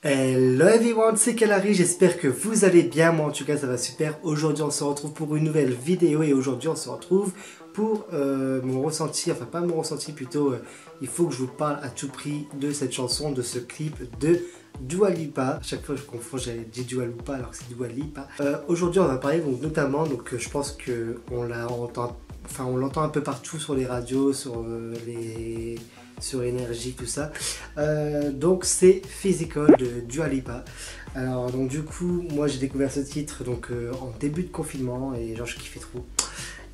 Hello everyone, c'est Kalari, j'espère que vous allez bien, moi en tout cas ça va super. Aujourd'hui on se retrouve pour une nouvelle vidéo et aujourd'hui on se retrouve pour mon ressenti, enfin pas mon ressenti plutôt, il faut que je vous parle à tout prix de cette chanson, de ce clip de Dua Lipa. À chaque fois je confonds, j'avais dit Dua Lipa alors que c'est Dua Lipa. Aujourd'hui on va parler donc notamment, donc je pense que on l'entend un peu partout sur les radios, sur Énergie, tout ça. Donc c'est Physical de Dua Lipa. Alors donc du coup moi j'ai découvert ce titre donc en début de confinement et genre je kiffais trop.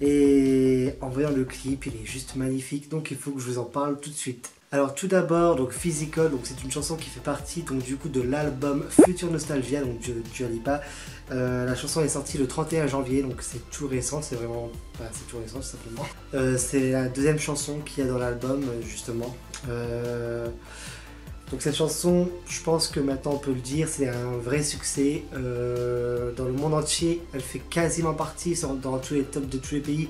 Et en voyant le clip il est juste magnifique, donc il faut que je vous en parle tout de suite. Alors tout d'abord donc Physical, donc c'est une chanson qui fait partie donc du coup de l'album Future Nostalgia donc de Dua Lipa. La chanson est sortie le 31 janvier, donc c'est tout récent, c'est vraiment, c'est tout récent tout simplement. C'est la deuxième chanson qu'il y a dans l'album justement. Donc cette chanson, je pense que maintenant on peut le dire, c'est un vrai succès dans le monde entier. Elle fait quasiment partie dans tous les tops de tous les pays,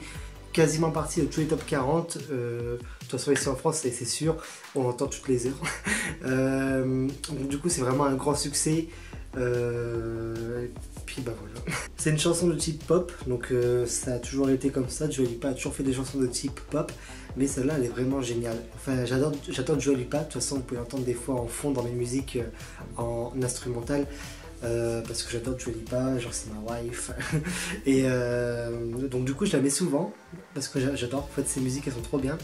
quasiment partie de tous les top 40. De toute façon ici en France c'est sûr, on l'entend toutes les heures. Donc du coup c'est vraiment un grand succès. Puis bah voilà. C'est une chanson de type pop, donc ça a toujours été comme ça. Dua Lipa a toujours fait des chansons de type pop, mais celle-là elle est vraiment géniale. Enfin j'adore Dua Lipa, de toute façon vous pouvez l'entendre des fois en fond dans mes musiques en instrumental. Parce que j'adore Dua Lipa, genre c'est ma wife. Et donc du coup je la mets souvent parce que j'adore, en fait ces musiques elles sont trop bien.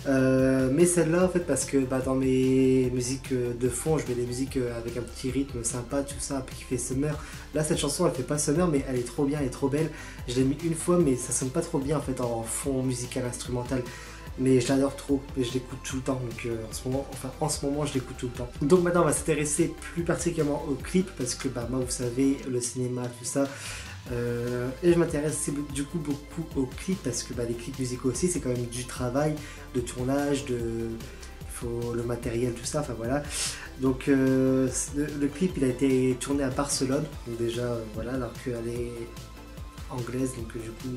Mais celle-là en fait parce que dans mes musiques de fond je mets des musiques avec un petit rythme sympa, tout ça, qui fait summer. Là cette chanson elle fait pas summer mais elle est trop bien, elle est trop belle. Je l'ai mis une fois mais ça sonne pas trop bien en fait en fond musical instrumental. Mais je l'adore trop et je l'écoute tout le temps, donc en ce moment je l'écoute tout le temps. Donc maintenant on va s'intéresser plus particulièrement au clip parce que moi vous savez, le cinéma, tout ça. Et je m'intéresse du coup beaucoup aux clips parce que les clips musicaux aussi c'est quand même du travail, de tournage, il faut le matériel, tout ça, enfin voilà. Donc le clip il a été tourné à Barcelone, donc déjà voilà, alors qu'elle est anglaise donc du coup,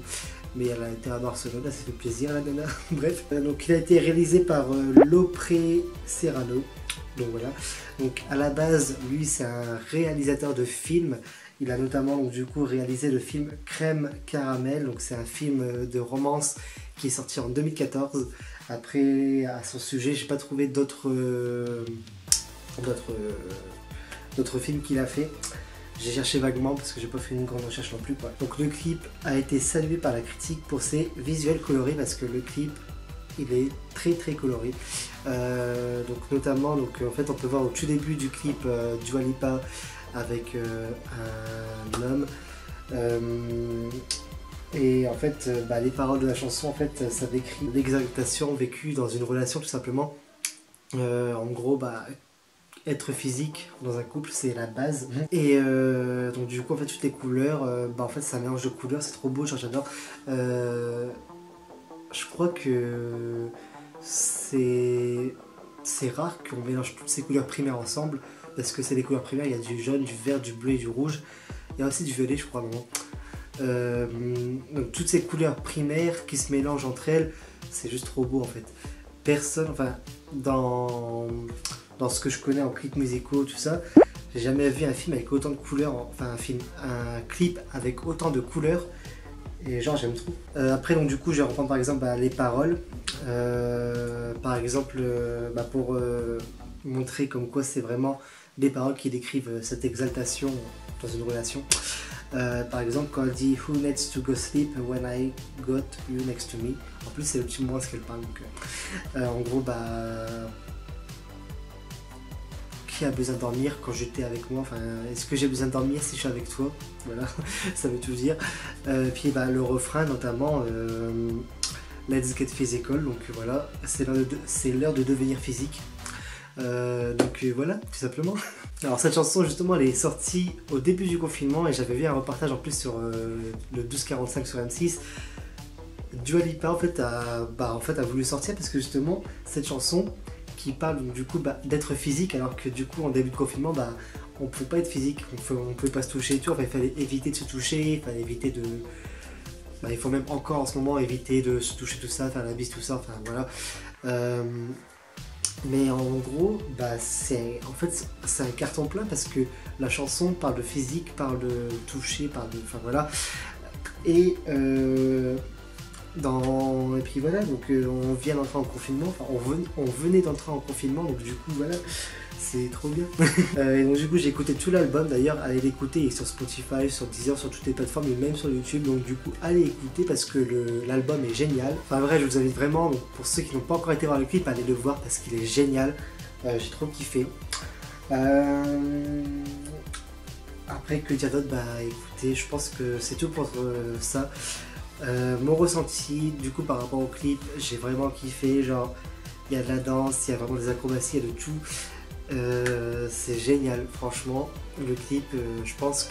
mais elle a été à Barcelone, ça fait plaisir la nana. Bref, donc il a été réalisé par Lopré Serrano, donc voilà. Donc à la base lui c'est un réalisateur de films. Il a notamment donc du coup réalisé le film Crème Caramel, donc c'est un film de romance qui est sorti en 2014. Après à son sujet j'ai pas trouvé d'autres films qu'il a fait. J'ai cherché vaguement parce que j'ai pas fait une grande recherche non plus quoi. Donc le clip a été salué par la critique pour ses visuels colorés parce que le clip il est très très coloré. Donc notamment en fait on peut voir au tout début du clip Dua Lipa avec un homme. Et en fait les paroles de la chanson en fait ça décrit l'exaltation vécue dans une relation tout simplement. En gros être physique dans un couple c'est la base. Et donc du coup en fait toutes les couleurs, en fait c'est un mélange de couleurs, c'est trop beau, j'adore. Je crois que c'est rare qu'on mélange toutes ces couleurs primaires ensemble parce que c'est des couleurs primaires, il y a du jaune, du vert, du bleu et du rouge. Il y a aussi du violet je crois donc toutes ces couleurs primaires qui se mélangent entre elles, c'est juste trop beau en fait. Personne, enfin dans ce que je connais en clips musicaux, tout ça, j'ai jamais vu un film avec autant de couleurs, un clip avec autant de couleurs, et genre j'aime trop. Après donc du coup je vais reprendre par exemple les paroles, par exemple pour montrer comme quoi c'est vraiment des paroles qui décrivent cette exaltation dans une relation. Par exemple quand elle dit Who needs to go sleep when I got you next to me. En plus c'est le petit moment ce qu'elle parle, donc en gros qui a besoin de dormir quand j'étais avec moi, est-ce que j'ai besoin de dormir si je suis avec toi, voilà. Ça veut tout dire. Puis le refrain notamment Let's get physical, donc voilà, c'est l'heure de devenir physique. Donc voilà, tout simplement. Alors cette chanson justement elle est sortie au début du confinement et j'avais vu un reportage en plus sur le 1245 sur M6. Dua Lipa en fait a voulu sortir parce que justement cette chanson qui parle donc, du coup d'être physique, alors que du coup en début de confinement on ne pouvait pas être physique, on ne pouvait pas se toucher et tout, il fallait éviter de se toucher, il fallait éviter de... il faut même encore en ce moment éviter de se toucher tout ça, faire la bise tout ça, voilà. Mais en gros, bah c'est un carton plein parce que la chanson parle de physique, parle de toucher, parle de, enfin voilà. Et et puis voilà, donc on vient d'entrer en confinement, enfin on venait d'entrer en confinement, donc du coup voilà, c'est trop bien. Et donc du coup j'ai écouté tout l'album, d'ailleurs allez l'écouter, il est sur Spotify, sur Deezer, sur toutes les plateformes et même sur YouTube, donc du coup allez écouter parce que l'album est génial. Enfin vrai, je vous invite vraiment, donc, pour ceux qui n'ont pas encore été voir le clip, allez le voir parce qu'il est génial, j'ai trop kiffé. Après que dire d'autre, bah écoutez, je pense que c'est tout pour ça. Mon ressenti du coup par rapport au clip, j'ai vraiment kiffé, genre il y a de la danse, il y a vraiment des acrobaties, il y a de tout. C'est génial, franchement. Le clip, je pense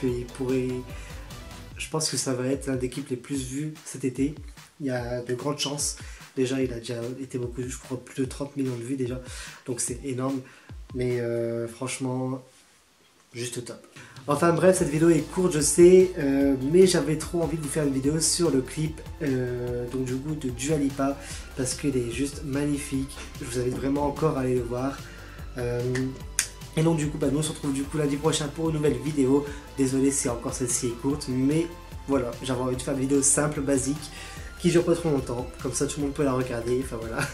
que ça va être l'un des clips les plus vus cet été. Il y a de grandes chances. Déjà, il a déjà été beaucoup, je crois, plus de 30 millions de vues déjà. Donc c'est énorme. Mais franchement, juste top. Enfin bref, cette vidéo est courte, je sais, mais j'avais trop envie de vous faire une vidéo sur le clip donc du coup de Dua Lipa parce qu'il est juste magnifique. Je vous invite vraiment encore à aller le voir. Et donc du coup, bah, nous on se retrouve du coup lundi prochain pour une nouvelle vidéo. Désolé si encore celle-ci est courte, mais voilà, j'avais envie de faire une vidéo simple, basique, qui dure pas trop longtemps, comme ça tout le monde peut la regarder, enfin voilà.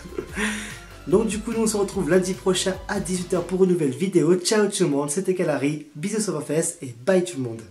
Donc du coup, nous on se retrouve lundi prochain à 18 h pour une nouvelle vidéo. Ciao tout le monde, c'était Kalari, bisous sur vos fesses et bye tout le monde.